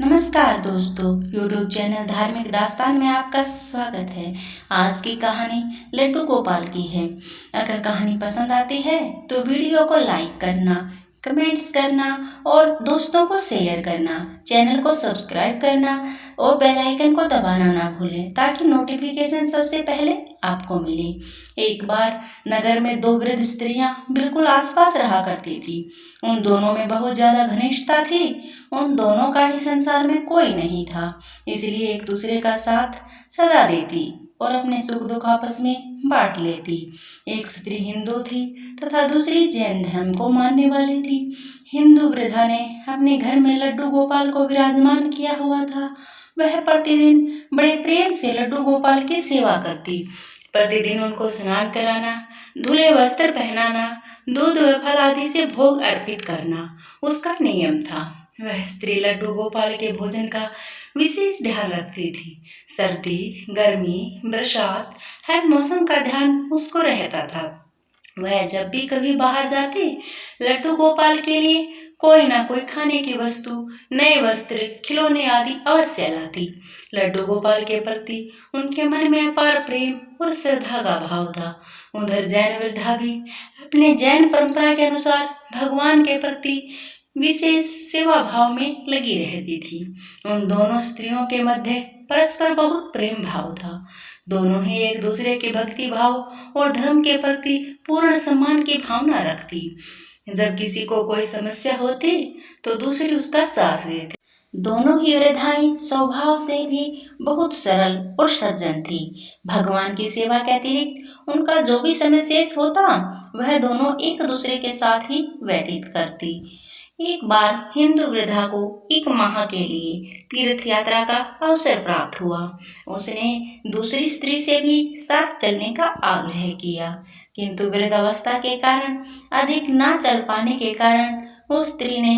नमस्कार दोस्तों, YouTube channel धार्मिक दास्तान में आपका स्वागत है। आज की कहानी लड्डू गोपाल की है। अगर कहानी पसंद आती है तो वीडियो को लाइक करना, कमेंट्स करना और दोस्तों को शेयर करना, चैनल को सब्सक्राइब करना और बेल आइकन को दबाना ना भूलें ताकि नोटिफिकेशन सबसे पहले आपको मिले। एक बार नगर में दो वृद्ध स्त्रियां बिल्कुल आसपास रहा करती थी। उन दोनों में बहुत ज्यादा घनिष्ठता थी। उन दोनों का ही संसार में कोई नहीं था, इसलिए एक दूसरे का साथ सदा देती और अपने सुख दुख आपस में बांट लेती। एक स्त्री हिंदू थी तथा दूसरी जैन धर्म को मानने वाली थी। हिंदू वृद्धा ने अपने घर में लड्डू गोपाल को विराजमान किया हुआ था। वह प्रतिदिन बड़े प्रेम से लड्डू गोपाल की सेवा करती। प्रतिदिन उनको स्नान कराना, धुले वस्त्र पहनाना, दूध व फल आदि से भोग अर्पित करना उसका नियम था। वह स्त्री लड्डू गोपाल के भोजन का विशेष ध्यान रखती थी। सर्दी, गर्मी, बरसात, हर मौसम का ध्यान उसको रहता था। वह जब भी कभी बाहर जाती, लड्डू गोपाल के लिए कोई ना कोई खाने की वस्तु, नए वस्त्र, खिलौने आदि अवश्य लाती। लड्डू गोपाल के प्रति उनके मन में अपार प्रेम और श्रद्धा का भाव था। उधर जैन वृद्धा भी अपने जैन परंपरा के अनुसार भगवान के प्रति विशेष सेवा भाव में लगी रहती थी। उन दोनों स्त्रियों के मध्य परस्पर बहुत प्रेम भाव था। दोनों ही एक दूसरे के भक्ति भाव और धर्म के प्रति पूर्ण सम्मान की भावना रखती। जब किसी को कोई समस्या होती तो दूसरी उसका साथ देती। दोनों ही वृद्धाएं स्वभाव से भी बहुत सरल और सज्जन थी। भगवान की सेवा के अतिरिक्त उनका जो भी समय शेष होता वह दोनों एक दूसरे के साथ ही व्यतीत करती। एक बार हिंदू वृद्धा को एक माह के लिए तीर्थ यात्रा का अवसर प्राप्त हुआ। उसने दूसरी स्त्री से भी साथ चलने का आग्रह किया, किंतु वृद्धावस्था के कारण अधिक ना चल पाने के कारण उस स्त्री ने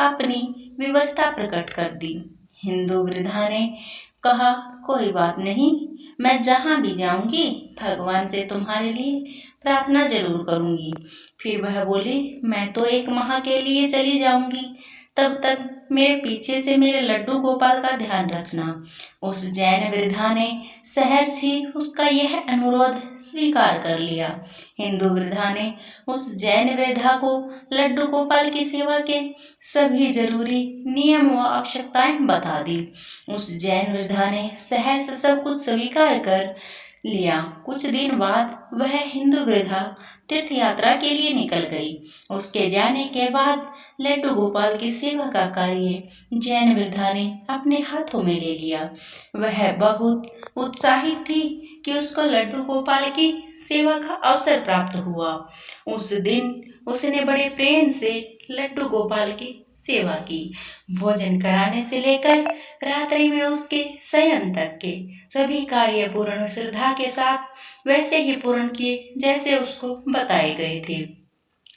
अपनी विवशता प्रकट कर दी। हिंदू वृद्धा ने कहा, कोई बात नहीं, मैं जहाँ भी जाऊंगी भगवान से तुम्हारे लिए प्रार्थना जरूर करूंगी। फिर वह बोली, मैं तो एक माह के लिए चली जाऊंगी, तब तक मेरे पीछे से मेरे लड्डू गोपाल का ध्यान रखना। उस जैन वृद्धा ने सहज ही उसका यह अनुरोध स्वीकार कर लिया। हिंदू वृद्धा ने उस जैन वृद्धा को लड्डू गोपाल की सेवा के सभी जरूरी नियम व आवश्यकताएं बता दी। उस जैन वृद्धा ने सहज सब कुछ स्वीकार कर लिया। कुछ दिन बाद वह हिंदू वृद्धा तीर्थ यात्रा के लिए निकल गई। उसके जाने के बाद लड्डू गोपाल की सेवा का कार्य जैन वृद्धा ने अपने हाथों में ले लिया। वह बहुत उत्साहित थी कि उसको लड्डू गोपाल की सेवा का अवसर प्राप्त हुआ। उस दिन उसने बड़े प्रेम से लड्डू गोपाल की सेवा की। भोजन कराने से लेकर रात्रि में उसके शयन तक के सभी कार्य पूर्ण श्रद्धा के साथ वैसे ही पूर्ण किए जैसे उसको बताए गए थे।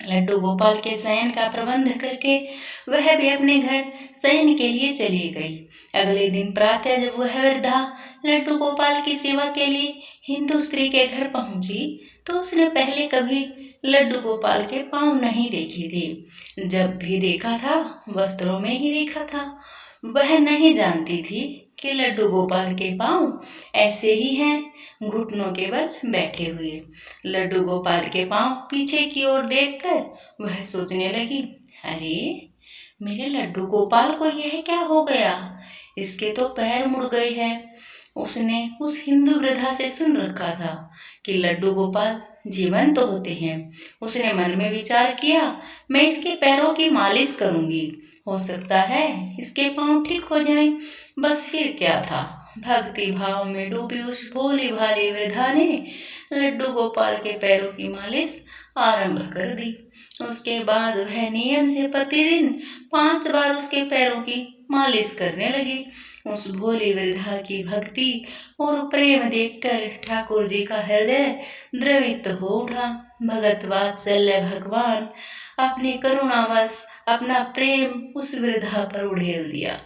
लड्डू गोपाल के शयन का प्रबंध करके वह भी अपने घर शयन के लिए चली गई। अगले दिन प्रातः जब वह वृद्धा लड्डू गोपाल की सेवा के लिए हिंदू स्त्री के घर पहुंची तो उसने पहले कभी लड्डू गोपाल के पांव नहीं देखे थे। जब भी देखा था वस्त्रों में ही देखा था। वह नहीं जानती थी कि लड्डू गोपाल के पांव ऐसे ही हैं, घुटनों के बल बैठे हुए। लड्डू गोपाल के पांव पीछे की ओर देखकर वह सोचने लगी, अरे मेरे लड्डू गोपाल को यह क्या हो गया, इसके तो पैर मुड़ गए हैं। उसने उस हिंदू वृद्धा से सुन रखा था कि लड्डू गोपाल जीवंत तो होते हैं। उसने मन में विचार किया, मैं इसके पैरों की मालिश करूंगी, हो सकता है इसके पांव ठीक हो जाएं। बस फिर क्या था, भक्ति भाव में डूबी उस भोली भाली वृद्धा ने लड्डू गोपाल के पैरों की मालिश आरंभ कर दी। उसके बाद वह नियम से प्रतिदिन 5 बार उसके पैरों की मालिश करने लगी। उस भोली वृद्धा की भक्ति और प्रेम देखकर ठाकुर जी का हृदय द्रवित हो उठा। भगत वात्सल्य भगवान अपनी करुणावश अपना प्रेम उस वृद्धा पर उड़ेल दिया।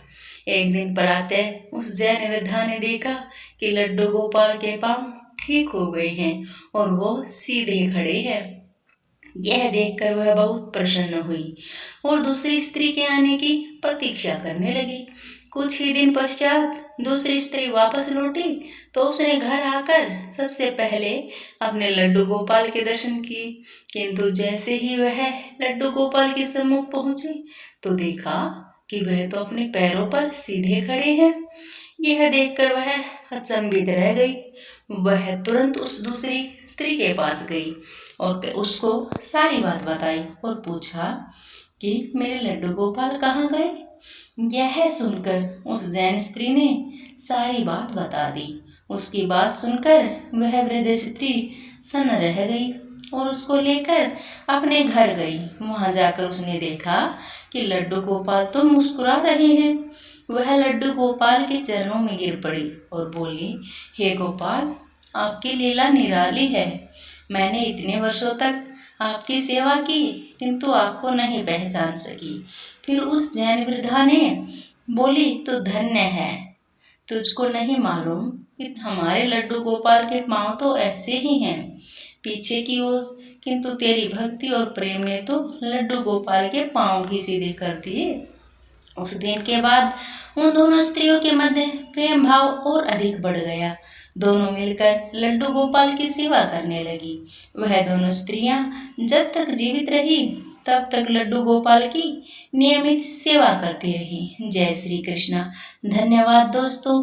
एक दिन प्रातः उस जैन वृद्धा ने देखा कि लड्डू गोपाल के पांव ठीक हो गए हैं और वो सीधे खड़े हैं। यह देखकर वह बहुत प्रसन्न हुई और दूसरी स्त्री के आने की प्रतीक्षा करने लगी। कुछ ही दिन पश्चात दूसरी स्त्री वापस लौटी तो उसने घर आकर सबसे पहले अपने लड्डू गोपाल के दर्शन किए, किंतु जैसे ही वह लड्डू गोपाल के सम्मुख पहुंची तो देखा कि वह तो अपने पैरों पर सीधे खड़े हैं। यह देखकर वह अचंभित रह गई। वह तुरंत उस दूसरी स्त्री के पास गई और उसको सारी बात बताई और पूछा कि मेरे लड्डू गोपाल कहाँ गए। यह सुनकर उस जैन स्त्री ने सारी बात बता दी। उसकी बात सुनकर वह वृद्ध स्त्री सन्न रह गई और उसको लेकर अपने घर गई। वहां जाकर उसने देखा कि लड्डू गोपाल तो मुस्कुरा रहे हैं। वह लड्डू गोपाल के चरणों में गिर पड़ी और बोली, हे गोपाल, आपकी लीला निराली है। मैंने इतने वर्षों तक आपकी सेवा की किंतु आपको नहीं पहचान सकी। फिर उस जैन वृद्धा ने बोली, तो धन्य है, तुझको नहीं मालूम कि हमारे लड्डू गोपाल के पांव तो ऐसे ही हैं पीछे की ओर, किंतु तेरी भक्ति और प्रेम ने तो लड्डू गोपाल के पांव भी सीधे कर दिए। उस दिन के बाद उन दोनों स्त्रियों के मध्य प्रेम भाव और अधिक बढ़ गया। दोनों मिलकर लड्डू गोपाल की सेवा करने लगी। वह दोनों स्त्रियां जब तक जीवित रही तब तक लड्डू गोपाल की नियमित सेवा करती रही। जय श्री कृष्णा। धन्यवाद दोस्तों।